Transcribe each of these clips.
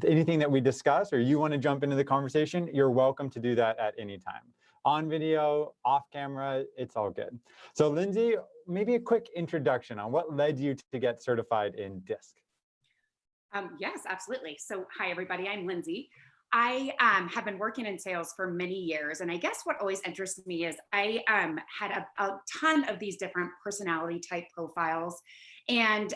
anything that we discuss, or you want to jump into the conversation, you're welcome to do that at any time. On video, off camera, it's all good. So Lindsey, maybe a quick introduction on what led you to get certified in DISC. Yes, absolutely. So hi, everybody. I'm Lindsey. I have been working in sales for many years. And I guess what always interests me is I had a ton of these different personality type profiles, and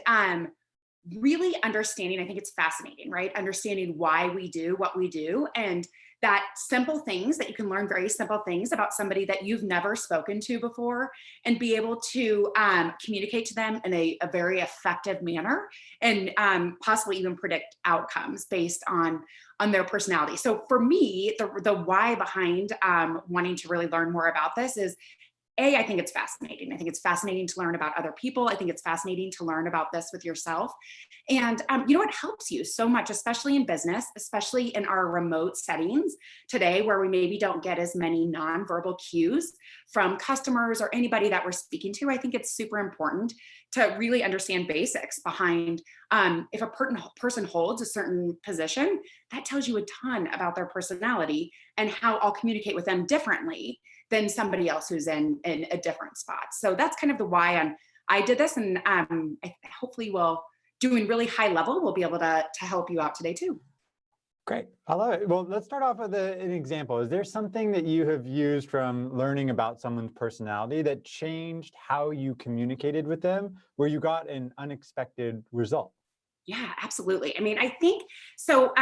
really understanding, I think it's fascinating, right? Understanding why we do what we do, and that simple things that you can learn, very simple things about somebody that you've never spoken to before, and be able to communicate to them in a very effective manner, and possibly even predict outcomes based on their personality. So for me, the why behind wanting to really learn more about this is, I think it's fascinating. I think it's fascinating to learn about other people. I think it's fascinating to learn about this with yourself. And it helps you so much, especially in business, especially in our remote settings today, where we maybe don't get as many nonverbal cues from customers or anybody that we're speaking to. I think it's super important to really understand basics behind if a person holds a certain position, that tells you a ton about their personality and how I'll communicate with them differently than somebody else who's in a different spot. So that's kind of the why I did this, and I hopefully will, doing really high level, we'll be able to help you out today too. Great, I love it. Well, let's start off with an example. Is there something that you have used from learning about someone's personality that changed how you communicated with them, where you got an unexpected result? Yeah, absolutely. I mean, I think so.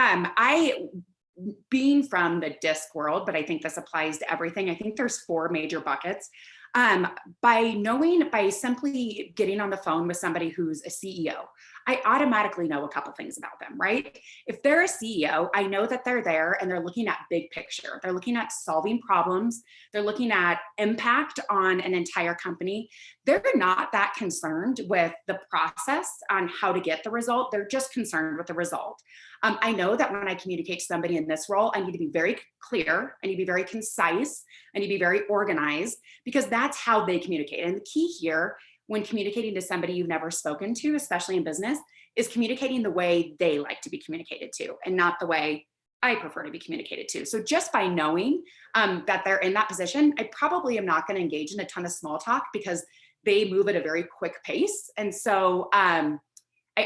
Being from the DISC world, but I think this applies to everything. I think there's 4 major buckets. By simply getting on the phone with somebody who's a CEO, I automatically know a couple things about them, right? If they're a CEO, I know that they're there and they're looking at big picture. They're looking at solving problems. They're looking at impact on an entire company. They're not that concerned with the process on how to get the result. They're just concerned with the result. I know that when I communicate to somebody in this role, I need to be very clear. I need to be very concise. I need to be very organized, because that's how they communicate. And the key here, when communicating to somebody you've never spoken to, especially in business, is communicating the way they like to be communicated to, and not the way I prefer to be communicated to. So just by knowing that they're in that position, I probably am not going to engage in a ton of small talk, because they move at a very quick pace. And so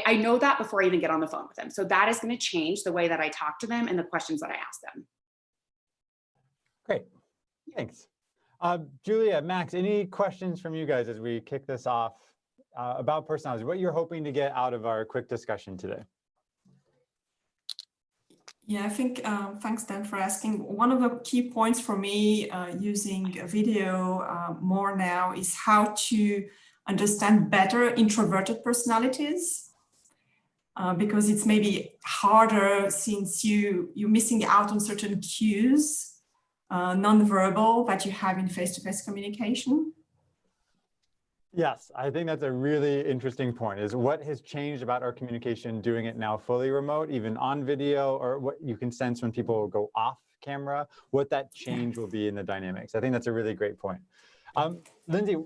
I know that before I even get on the phone with them. So that is going to change the way that I talk to them and the questions that I ask them. Great, thanks. Julia, Max, any questions from you guys as we kick this off about personality? What you're hoping to get out of our quick discussion today? Yeah, I think, thanks, Dan, for asking. One of the key points for me using a video more now is how to understand better introverted personalities. Because it's maybe harder since you're missing out on certain cues, non-verbal, that you have in face-to-face communication. Yes, I think that's a really interesting point, is what has changed about our communication doing it now fully remote, even on video, or what you can sense when people go off camera, what that change will be in the dynamics. I think that's a really great point. Lindsey,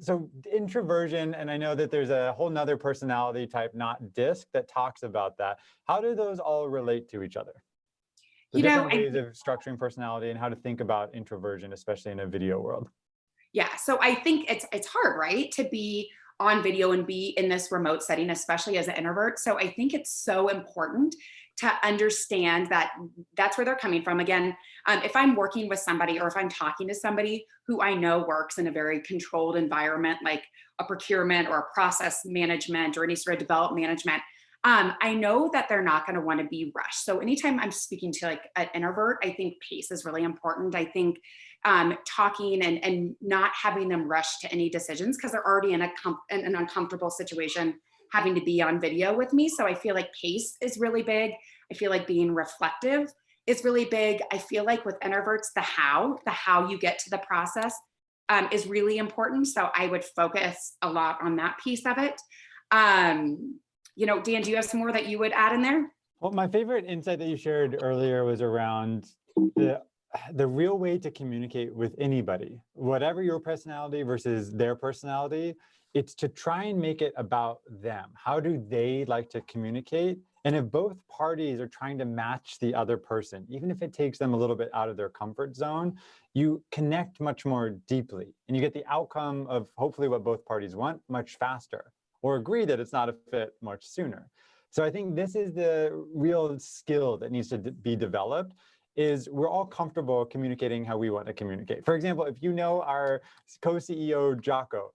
so introversion, and I know that there's a whole nother personality type, not DISC, that talks about that. How do those all relate to each other? The different ways of structuring personality and how to think about introversion, especially in a video world. Yeah, so I think it's hard, right, to be on video and be in this remote setting, especially as an introvert. So I think it's so important to understand that that's where they're coming from. Again, if I'm working with somebody, or if I'm talking to somebody who I know works in a very controlled environment, like a procurement or a process management or any sort of development management, I know that they're not going to want to be rushed. So anytime I'm speaking to like an introvert, I think pace is really important. I think talking and not having them rush to any decisions, because they're already in an uncomfortable situation having to be on video with me. So I feel like pace is really big. I feel like being reflective is really big. I feel like with introverts, the how you get to the process is really important. So I would focus a lot on that piece of it. Dan, do you have some more that you would add in there? Well, my favorite insight that you shared earlier was around the real way to communicate with anybody, whatever your personality versus their personality, it's to try and make it about them. How do they like to communicate? And if both parties are trying to match the other person, even if it takes them a little bit out of their comfort zone, you connect much more deeply and you get the outcome of hopefully what both parties want much faster, or agree that it's not a fit much sooner. So I think this is the real skill that needs to be developed, is we're all comfortable communicating how we want to communicate. For example, if you know our co-CEO, Jocko,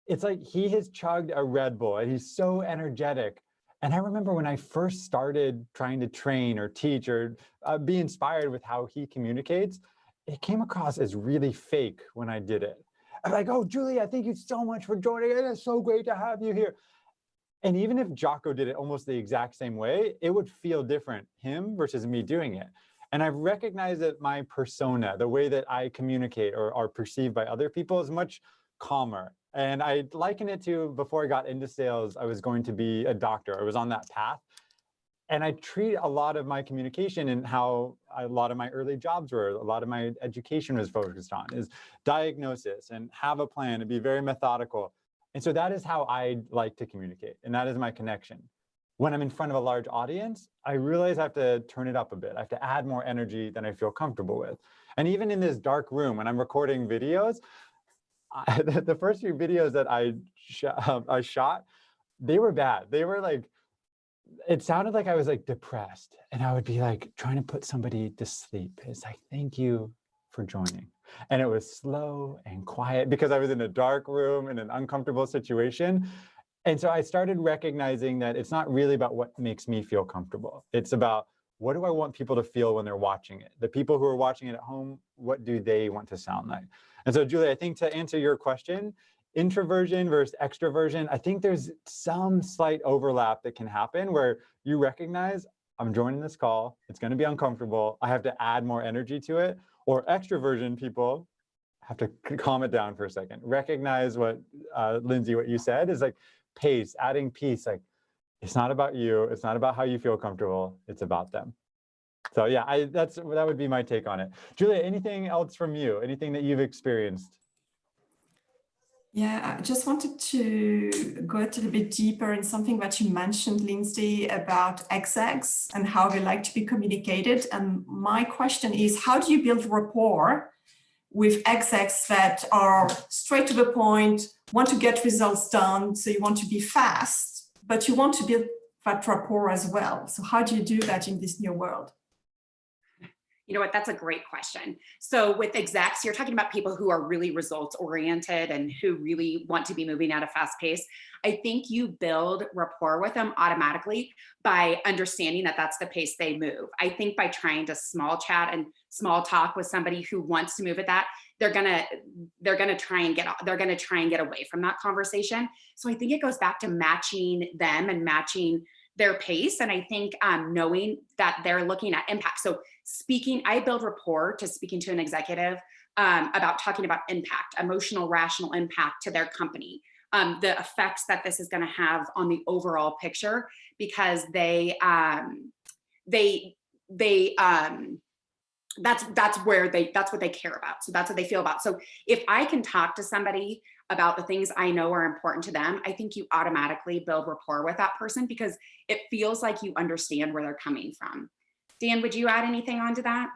it's like he has chugged a Red Bull and he's so energetic. And I remember when I first started trying to train or teach or be inspired with how he communicates, it came across as really fake when I did it. I'm like, oh, Julia, thank you so much for joining. It is so great to have you here. And even if Jocko did it almost the exact same way, it would feel different, him versus me doing it. And I've recognized that my persona, the way that I communicate or are perceived by other people, is much calmer. And I liken it to, before I got into sales, I was going to be a doctor. I was on that path. And I treat a lot of my communication and how a lot of my early jobs were, a lot of my education was focused on, is diagnosis and have a plan and be very methodical. And so that is how I like to communicate. And that is my connection. When I'm in front of a large audience, I realize I have to turn it up a bit. I have to add more energy than I feel comfortable with. And even in this dark room, when I'm recording videos, the first few videos that I shot, they were bad. They were like, it sounded like I was like depressed, and I would be like trying to put somebody to sleep. It's like, thank you for joining. And it was slow and quiet because I was in a dark room in an uncomfortable situation. And so I started recognizing that it's not really about what makes me feel comfortable. It's about, what do I want people to feel when they're watching it? The people who are watching it at home, what do they want to sound like? And so, Julie, I think to answer your question, introversion versus extroversion, I think there's some slight overlap that can happen where you recognize, I'm joining this call, it's going to be uncomfortable, I have to add more energy to it. Or extroversion people have to calm it down for a second. Recognize what, Lindsey, what you said is like pace, adding peace, like, it's not about you. It's not about how you feel comfortable. It's about them. So yeah, that would be my take on it. Julia, anything else from you? Anything that you've experienced? Yeah, I just wanted to go a little bit deeper in something that you mentioned, Lindsey, about execs and how they like to be communicated. And my question is, how do you build rapport with execs that are straight to the point, want to get results done, so you want to be fast, but you want to build that rapport as well? So how do you do that in this new world? You know what, that's a great question. So with execs, you're talking about people who are really results oriented and who really want to be moving at a fast pace. I think you build rapport with them automatically by understanding that that's the pace they move. I think by trying to small chat and small talk with somebody who wants to move at that, they're gonna try and get away from that conversation. So I think it goes back to matching them and matching their pace. And I think knowing that they're looking at impact. So I build rapport to speaking to an executive about talking about impact, emotional, rational impact to their company, the effects that this is going to have on the overall picture, because that's what they care about. So that's what they feel about. So if I can talk to somebody about the things I know are important to them, I think you automatically build rapport with that person because it feels like you understand where they're coming from. Dan, would you add anything onto that?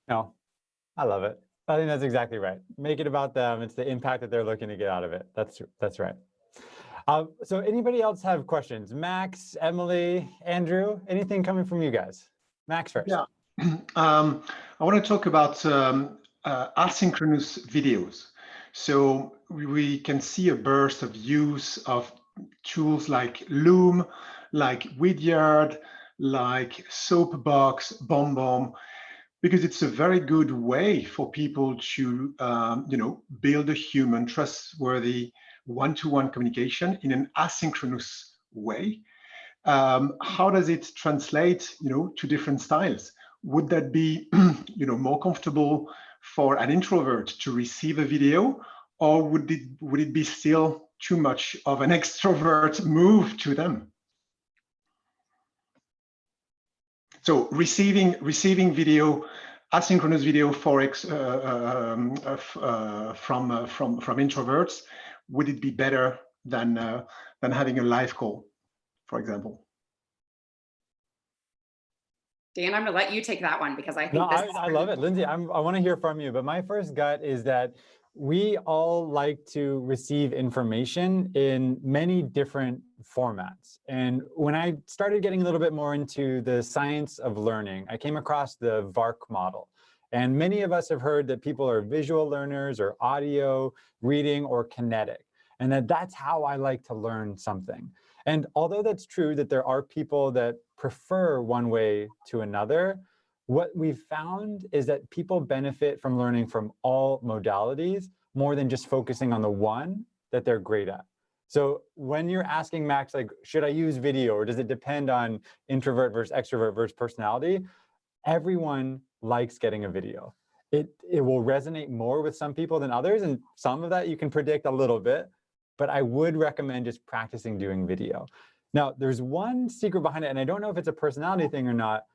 No, I love it. I think that's exactly right. Make it about them. It's the impact that they're looking to get out of it. That's right. So anybody else have questions? Max, Emily, Andrew, anything coming from you guys? Max first. Yeah, I want to talk about asynchronous videos. So we can see a burst of use of tools like Loom, like Vidyard, like Soapbox, BombBomb, because it's a very good way for people to build a human, trustworthy, one-to-one communication in an asynchronous way. How does it translate, to different styles? Would that be, more comfortable for an introvert to receive a video, or would it be still too much of an extrovert move to them? So receiving video, asynchronous video from introverts, would it be better than having a live call, for example? Dan, I'm gonna let you take that one because I think No, this I love it. Lindsay, I want to hear from you, but my first gut is that we all like to receive information in many different formats. And when I started getting a little bit more into the science of learning, I came across the VARK model. And many of us have heard that people are visual learners or audio, reading, or kinetic, and that's how I like to learn something. And although that's true that there are people that prefer one way to another, what we've found is that people benefit from learning from all modalities more than just focusing on the one that they're great at. So when you're asking Max, like, should I use video or does it depend on introvert versus extrovert versus personality? Everyone likes getting a video. It will resonate more with some people than others, and some of that you can predict a little bit, but I would recommend just practicing doing video. Now, there's one secret behind it, and I don't know if it's a personality thing or not,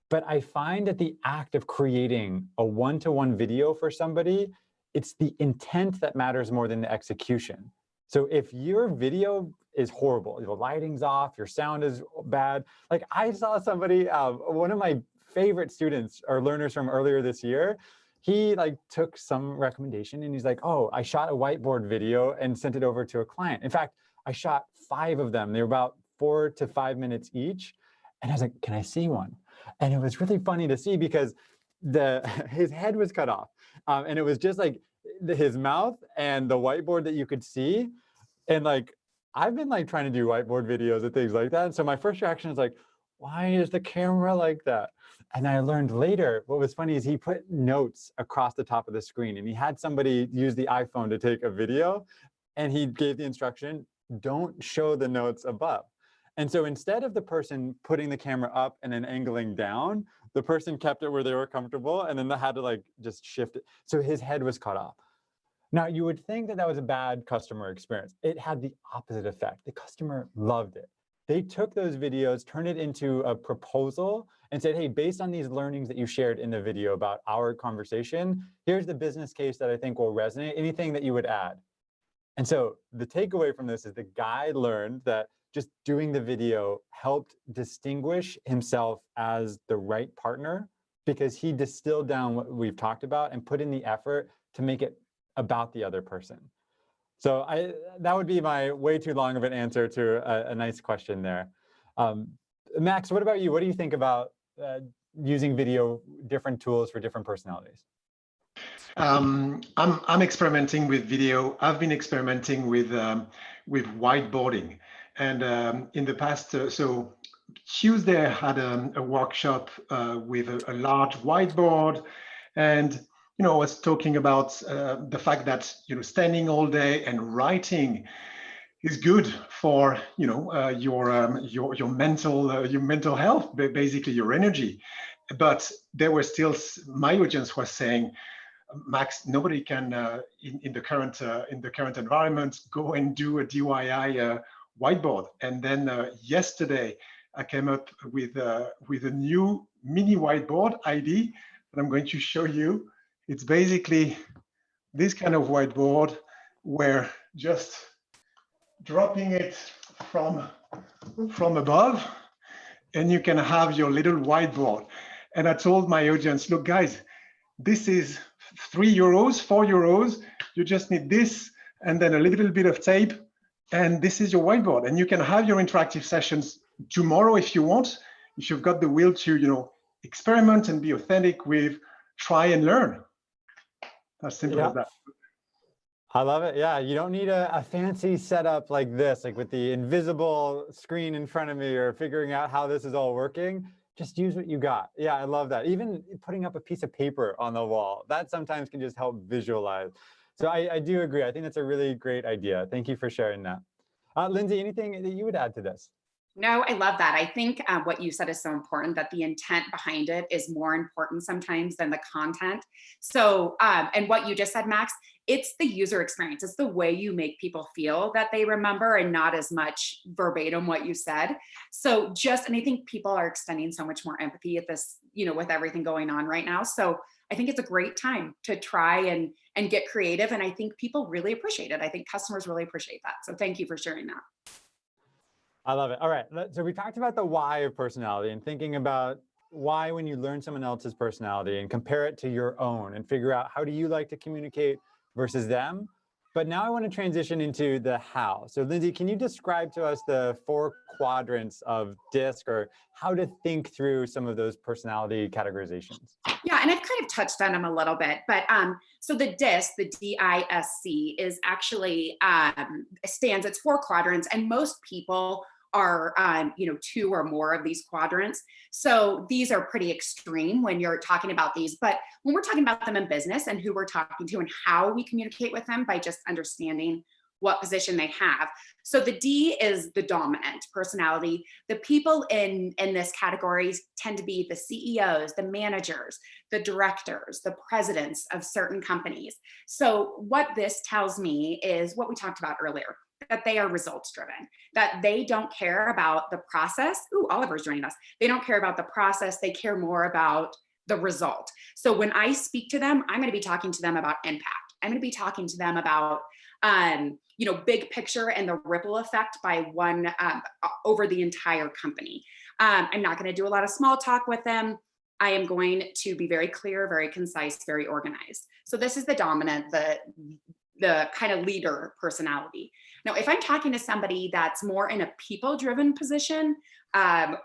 but I find that the act of creating a one-to-one video for somebody, it's the intent that matters more than the execution. So if your video is horrible, the lighting's off, your sound is bad. Like I saw somebody, one of my favorite students or learners from earlier this year, he like took some recommendation and he's like, oh, I shot a whiteboard video and sent it over to a client. In fact, I shot 5 of them. They were about 4 to 5 minutes each. And I was like, can I see one? And it was really funny to see because his head was cut off. And it was just like his mouth and the whiteboard that you could see. And like, I've been like trying to do whiteboard videos and things like that. And so my first reaction is like, why is the camera like that? And I learned later, what was funny is he put notes across the top of the screen and he had somebody use the iPhone to take a video and he gave the instruction, don't show the notes above. And so instead of the person putting the camera up and then angling down, the person kept it where they were comfortable and then they had to like just shift it. So his head was cut off. Now you would think that that was a bad customer experience. It had the opposite effect. The customer loved it. They took those videos, turned it into a proposal and said, hey, based on these learnings that you shared in the video about our conversation, here's the business case that I think will resonate. Anything that you would add? And so the takeaway from this is the guy learned that just doing the video helped distinguish himself as the right partner because he distilled down what we've talked about and put in the effort to make it about the other person. So that would be my way too long of an answer to a nice question there. Max, what about you? What do you think about using video, different tools for different personalities? I'm experimenting with video. I've been experimenting with whiteboarding, and in the past, so Tuesday I had a workshop with a large whiteboard, and I was talking about the fact that standing all day and writing is good for your mental health, basically your energy. But there were still, my audience was saying, Max, nobody can in the current environment go and do a DIY whiteboard. And then yesterday I came up with a new mini whiteboard ID that I'm going to show you. It's basically this kind of whiteboard where just dropping it from above, and you can have your little whiteboard. And I told my audience, look, guys, this is €3, €4. You just need this and then a little bit of tape, and this is your whiteboard. And you can have your interactive sessions tomorrow if you want, if you've got the will to, experiment and be authentic with try and learn. As simple as that. I love it. Yeah, you don't need a fancy setup like this, like with the invisible screen in front of me or figuring out how this is all working. Just use what you got. Yeah, I love that. Even putting up a piece of paper on the wall, that sometimes can just help visualize. So I do agree. I think that's a really great idea. Thank you for sharing that. Lindsay, anything that you would add to this? No, I love that. I think what you said is so important, that the intent behind it is more important sometimes than the content. So, and what you just said, Max, it's the user experience. It's the way you make people feel that they remember and not as much verbatim what you said. So and I think people are extending so much more empathy at this, with everything going on right now. So I think it's a great time to try and get creative. And I think people really appreciate it. I think customers really appreciate that. So thank you for sharing that. I love it. All right. So we talked about the why of personality and thinking about why when you learn someone else's personality and compare it to your own and figure out how do you like to communicate versus them. But now I want to transition into the how. So Lindsey, can you describe to us the 4 quadrants of DISC, or how to think through some of those personality categorizations? Yeah, and I've kind of touched on them a little bit, but so the DISC, the DISC, is actually stands. It's 4 quadrants, and most people are 2 or more of these quadrants. So these are pretty extreme when you're talking about these, but when we're talking about them in business and who we're talking to and how we communicate with them by just understanding what position they have. So the D is the dominant personality. The people in this category tend to be the CEOs, the managers, the directors, the presidents of certain companies. So what this tells me is what we talked about earlier, that they are results driven, that they don't care about the process. Ooh, Oliver's joining us. They don't care about the process. They care more about the result. So when I speak to them, I'm going to be talking to them about impact. I'm going to be talking to them about big picture and the ripple effect by one over the entire company. I'm not going to do a lot of small talk with them. I am going to be very clear, very concise, very organized. So this is the dominant, the kind of leader personality. Now, if I'm talking to somebody that's more in a people-driven position,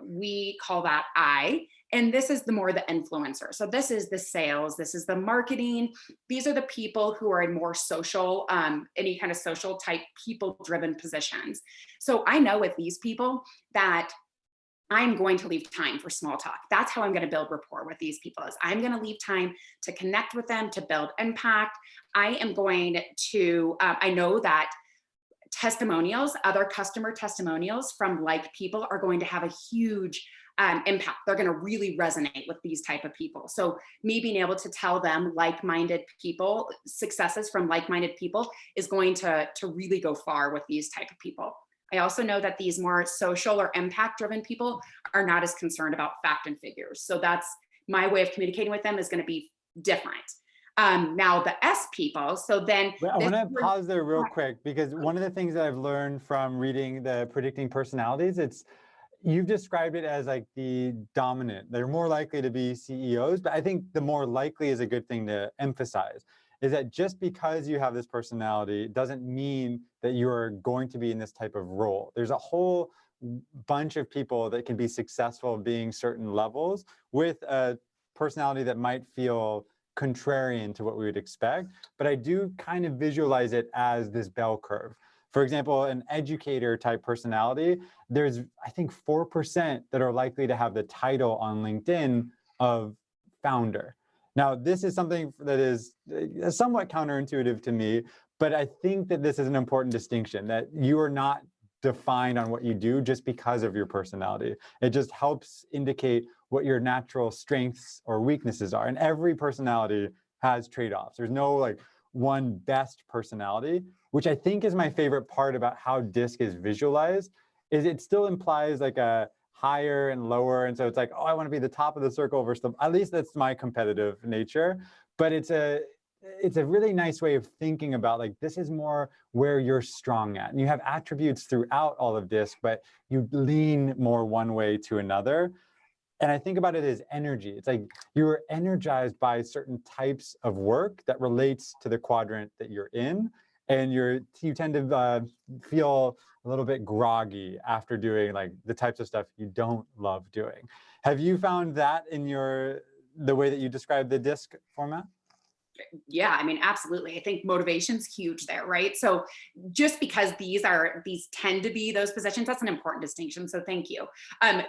we call that I. And this is the influencer. So this is the sales, this is the marketing. These are the people who are in more social, any kind of social type people-driven positions. So I know with these people that I'm going to leave time for small talk. That's how I'm going to build rapport with these people, is I'm going to leave time to connect with them, to build impact. I am going to, I know that testimonials, other customer testimonials from like people are going to have a huge impact. They're going to really resonate with these type of people. So me being able to tell them like-minded people, successes from like-minded people is going to really go far with these type of people. I also know that these more social or impact-driven people are not as concerned about fact and figures. So that's my way of communicating with them is going to be different. Now the S people, so then— I want to pause there real quick, because one of the things that I've learned from reading the Predicting Personalities, you've described it as like the dominant. They're more likely to be CEOs, but I think the more likely is a good thing to emphasize, is that just because you have this personality doesn't mean that you're going to be in this type of role. There's a whole bunch of people that can be successful being certain levels with a personality that might feel contrarian to what we would expect, but I do kind of visualize it as this bell curve. For example, an educator type personality, there's, I think, 4% that are likely to have the title on LinkedIn of founder. Now, this is something that is somewhat counterintuitive to me, but I think that this is an important distinction, that you are not defined on what you do just because of your personality. It just helps indicate what your natural strengths or weaknesses are. And every personality has trade-offs. There's no like one best personality, which I think is my favorite part about how DISC is visualized, is it still implies like a higher and lower. And so it's like, oh, I want to be the top of the circle versus the, at least that's my competitive nature. But it's a really nice way of thinking about like, this is more where you're strong at. And you have attributes throughout all of DISC, but you lean more one way to another. And I think about it as energy. It's like you're energized by certain types of work that relates to the quadrant that you're in. And you tend to feel a little bit groggy after doing like the types of stuff you don't love doing. Have you found that in the way that you describe the DISC format? Yeah, I mean, absolutely. I think motivation's huge there, right? So just because these tend to be those positions, that's an important distinction. So thank you.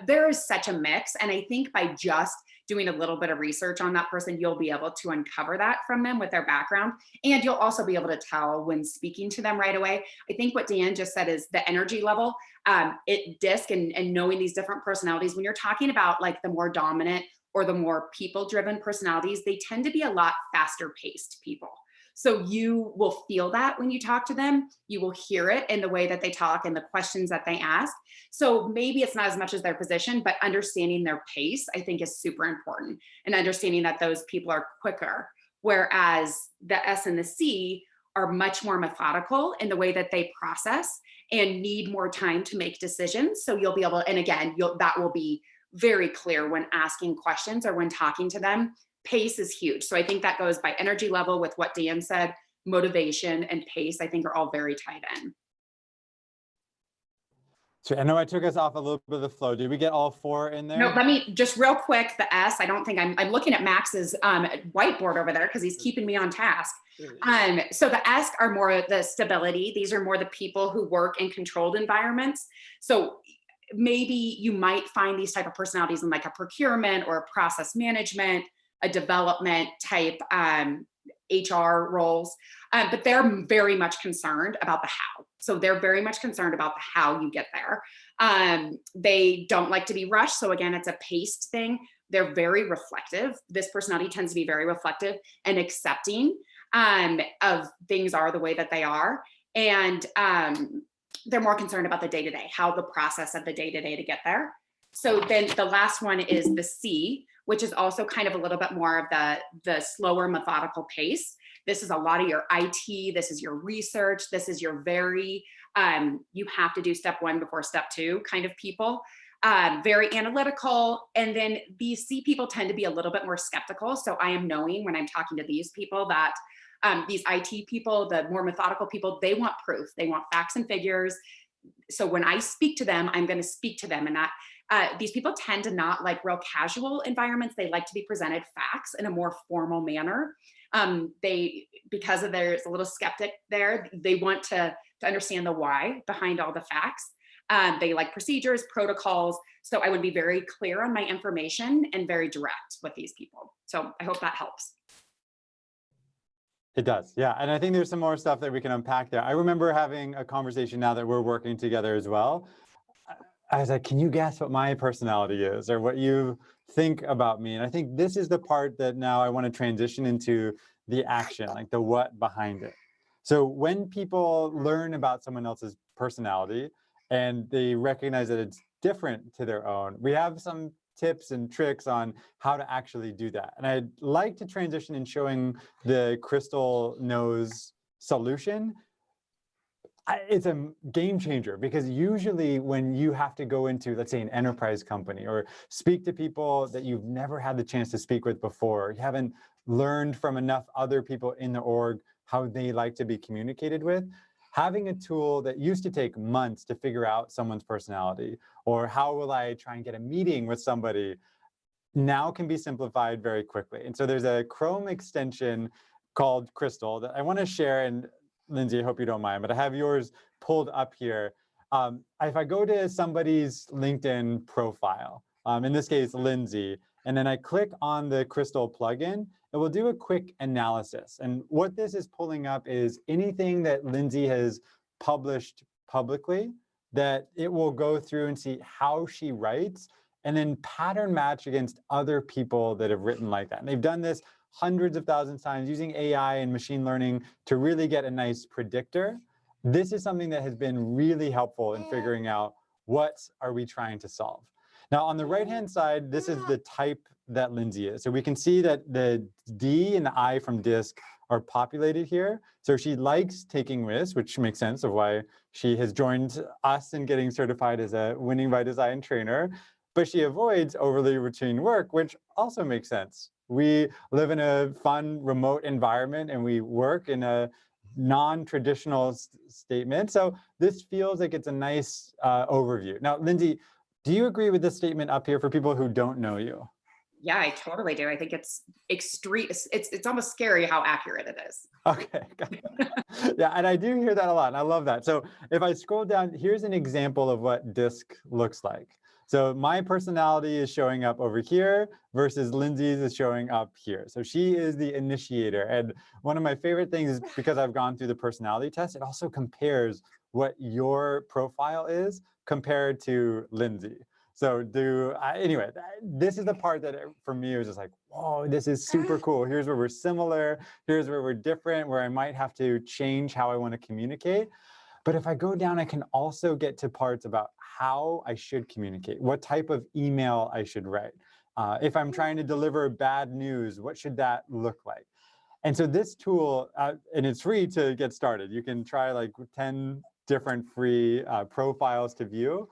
There is such a mix. And I think by just doing a little bit of research on that person, you'll be able to uncover that from them with their background. And you'll also be able to tell when speaking to them right away. I think what Dan just said is the energy level, DISC and knowing these different personalities, when you're talking about like the more dominant or the more people-driven personalities, they tend to be a lot faster paced people. So you will feel that when you talk to them, you will hear it in the way that they talk and the questions that they ask. So maybe it's not as much as their position, but understanding their pace, I think, is super important, and understanding that those people are quicker. Whereas the S and the C are much more methodical in the way that they process and need more time to make decisions. So you'll be able, and again, that will be very clear when asking questions or when talking to them. Pace is huge. So I think that goes by energy level with what Dan said, motivation and pace, I think are all very tied in. So I know I took us off a little bit of the flow. Did we get all 4 in there? No, let me just real quick, the S, I don't think I'm looking at Max's whiteboard over there because he's keeping me on task. So the S are more the stability. These are more the people who work in controlled environments. So maybe you might find these type of personalities in like a procurement or a process management, a development type HR roles, but they're very much concerned about the how. So they're very much concerned about the how you get there. They don't like to be rushed. So again, it's a paced thing. They're very reflective. This personality tends to be very reflective and accepting of things are the way that they are. And they're more concerned about the day-to-day, how the process of the day-to-day to get there. So then the last one is the C, which is also kind of a little bit more of the slower methodical pace. This is a lot of your IT, this is your research, this is your very, you have to do step 1 before step 2 kind of people. Very analytical. And then these C people tend to be a little bit more skeptical. So I am knowing when I'm talking to these people that these IT people, the more methodical people, they want proof. They want facts and figures. So when I speak to them, I'm going to speak to them, and that these people tend to not like real casual environments. They like to be presented facts in a more formal manner. Because of there's a little skeptic there, they want to understand the why behind all the facts. They like procedures, protocols. So I would be very clear on my information and very direct with these people. So I hope that helps. It does, yeah. And I think there's some more stuff that we can unpack there. I remember having a conversation now that we're working together as well. I was like, can you guess what my personality is or what you think about me? And I think this is the part that now I want to transition into the action, like the what behind it. So when people learn about someone else's personality and they recognize that it's different to their own, we have some tips and tricks on how to actually do that. And I'd like to transition in showing the Crystalnose solution. It's a game changer because usually when you have to go into, let's say, an enterprise company or speak to people that you've never had the chance to speak with before, you haven't learned from enough other people in the org how they like to be communicated with, having a tool that used to take months to figure out someone's personality, or how will I try and get a meeting with somebody, now can be simplified very quickly. And so there's a Chrome extension called Crystal that I want to share. And Lindsey, I hope you don't mind, but I have yours pulled up here. If I go to somebody's LinkedIn profile, in this case, Lindsey, and then I click on the Crystal plugin, it will do a quick analysis. And what this is pulling up is anything that Lindsey has published publicly, that it will go through and see how she writes and then pattern match against other people that have written like that. And they've done this hundreds of thousands of times using AI and machine learning to really get a nice predictor. This is something that has been really helpful in figuring out what are we trying to solve. Now, on the right-hand side, this is the type that Lindsey is. So we can see that the D and the I from DISC are populated here. So she likes taking risks, which makes sense of why she has joined us in getting certified as a Winning by Design trainer. But she avoids overly routine work, which also makes sense. We live in a fun, remote environment, and we work in a non-traditional statement. So this feels like it's a nice overview. Now, Lindsey, do you agree with this statement up here for people who don't know you? Yeah, I totally do. I think it's extreme. It's almost scary how accurate it is. Okay. Yeah, and I do hear that a lot, and I love that. So if I scroll down, here's an example of what DISC looks like. So my personality is showing up over here versus Lindsey's is showing up here. So she is the initiator. And one of my favorite things is because I've gone through the personality test, it also compares what your profile is compared to Lindsey. So anyway, this is the part that for me was just like, whoa, this is super cool. Here's where we're similar. Here's where we're different, where I might have to change how I want to communicate. But if I go down, I can also get to parts about how I should communicate, what type of email I should write. If I'm trying to deliver bad news, what should that look like? And so this tool, and it's free to get started. You can try like 10 different free profiles to view.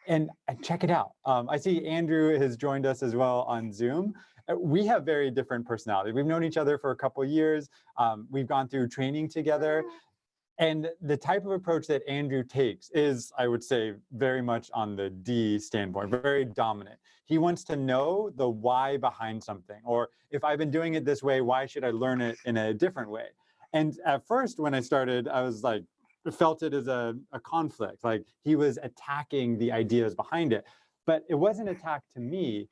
And check it out. I see Andrew has joined us as well on Zoom. We have very different personalities. We've known each other for a couple of years. We've gone through training together. And the type of approach that Andrew takes is, I would say, very much on the D standpoint, very dominant. He wants to know the why behind something, or if I've been doing it this way, why should I learn it in a different way? And at first, when I started, I was like, felt it as a conflict, like he was attacking the ideas behind it. But it wasn't attack to me,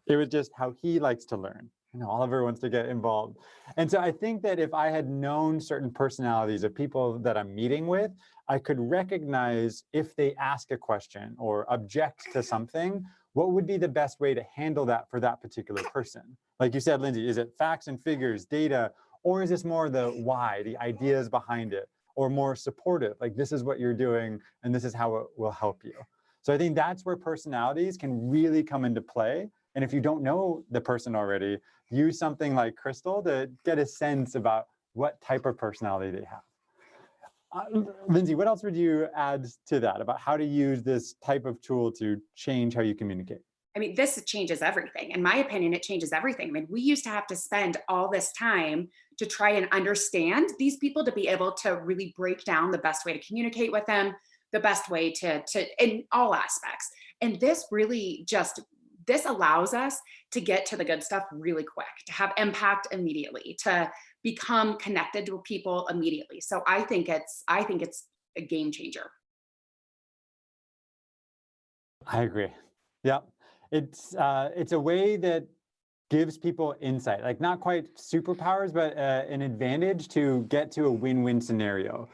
it was just how he likes to learn. Oliver wants to get involved. And so I think that if I had known certain personalities of people that I'm meeting with, I could recognize if they ask a question or object to something, what would be the best way to handle that for that particular person? Like you said, Lindsey, is it facts and figures, data, or is this more the why, the ideas behind it, or more supportive, like this is what you're doing and this is how it will help you? So I think that's where personalities can really come into play. And if you don't know the person already, use something like Crystal to get a sense about what type of personality they have. Lindsey, what else would you add to that about how to use this type of tool to change how you communicate? I mean, this changes everything. In my opinion, it changes everything. I mean, we used to have to spend all this time to try and understand these people, to be able to really break down the best way to communicate with them, the best way to in all aspects. And this really just, this allows us to get to the good stuff really quick, to have impact immediately, to become connected to people immediately. So I think it's a game changer. I agree. Yeah, it's a way that gives people insight, like not quite superpowers, but an advantage to get to a win-win scenario.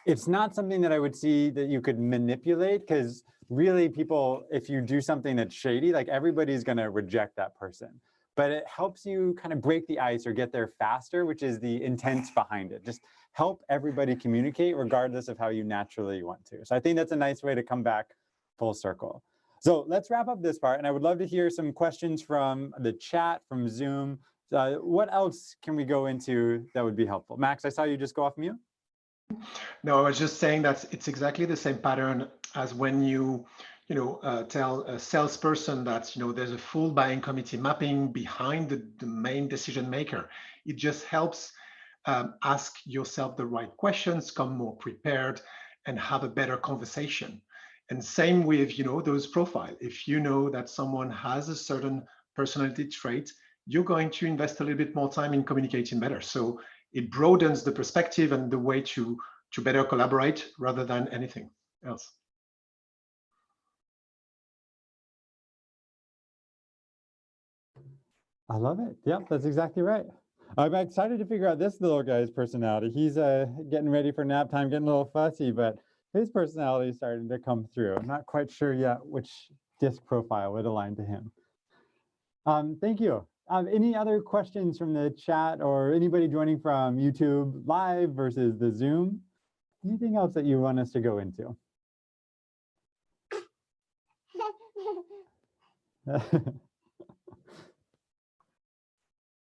It's not something that I would see that you could manipulate, because really people, if you do something that's shady, like everybody's going to reject that person. But it helps you kind of break the ice or get there faster, which is the intent behind it. Just help everybody communicate regardless of how you naturally want to. So I think that's a nice way to come back full circle. So let's wrap up this part. And I would love to hear some questions from the chat, from Zoom. What else can we go into that would be helpful? Max, I saw you just go off mute. No, I was just saying that it's exactly the same pattern as when you tell a salesperson that there's a full buying committee mapping behind the main decision maker. It just helps ask yourself the right questions, come more prepared, and have a better conversation. And same with those profiles. If you know that someone has a certain personality trait, you're going to invest a little bit more time in communicating better. So it broadens the perspective and the way to better collaborate rather than anything else. I love it. Yep, that's exactly right. I'm excited to figure out this little guy's personality. He's getting ready for nap time, getting a little fussy, but his personality is starting to come through. I'm not quite sure yet which disc profile would align to him. Thank you. Any other questions from the chat or anybody joining from YouTube live versus the Zoom? Anything else that you want us to go into?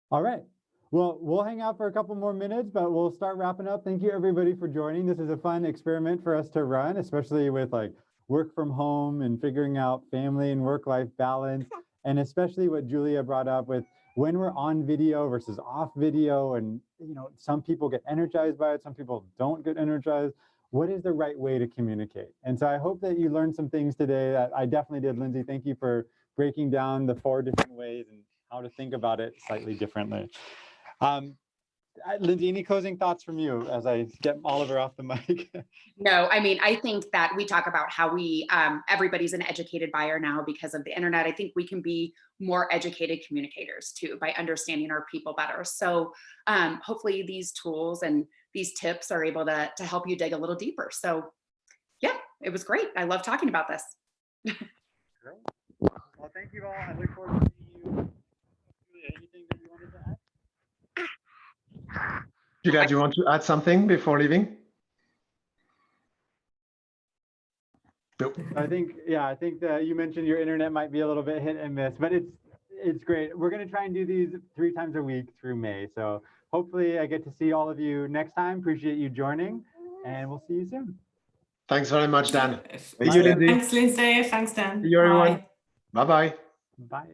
All right. Well, we'll hang out for a couple more minutes, but we'll start wrapping up. Thank you, everybody, for joining. This is a fun experiment for us to run, especially with like work from home and figuring out family and work-life balance, and especially what Julia brought up with when we're on video versus off video. And some people get energized by it, some people don't get energized. What is the right way to communicate? And so I hope that you learned some things today. That I definitely did. Lindsey, thank you for breaking down the 4 different ways and how to think about it slightly differently. Lindsey, any closing thoughts from you as I get Oliver off the mic? No, I mean, I think that we talk about how we, everybody's an educated buyer now because of the internet. I think we can be more educated communicators too by understanding our people better. So hopefully these tools and these tips are able to help you dig a little deeper. So yeah, it was great. I love talking about this. Great. Well, thank you all. I look forward to seeing you. Anything that you wanted to add? Julia, do you want to add something before leaving? Nope. I think that you mentioned your internet might be a little bit hit and miss, but it's great. We're going to try and do these 3 times a week through May. So hopefully I get to see all of you next time. Appreciate you joining, and we'll see you soon. Thanks very much, Dan. If- See you, Lindsay. Thanks, Lindsay. Thanks, Dan. See you, everyone. Bye. Bye-bye. Bye.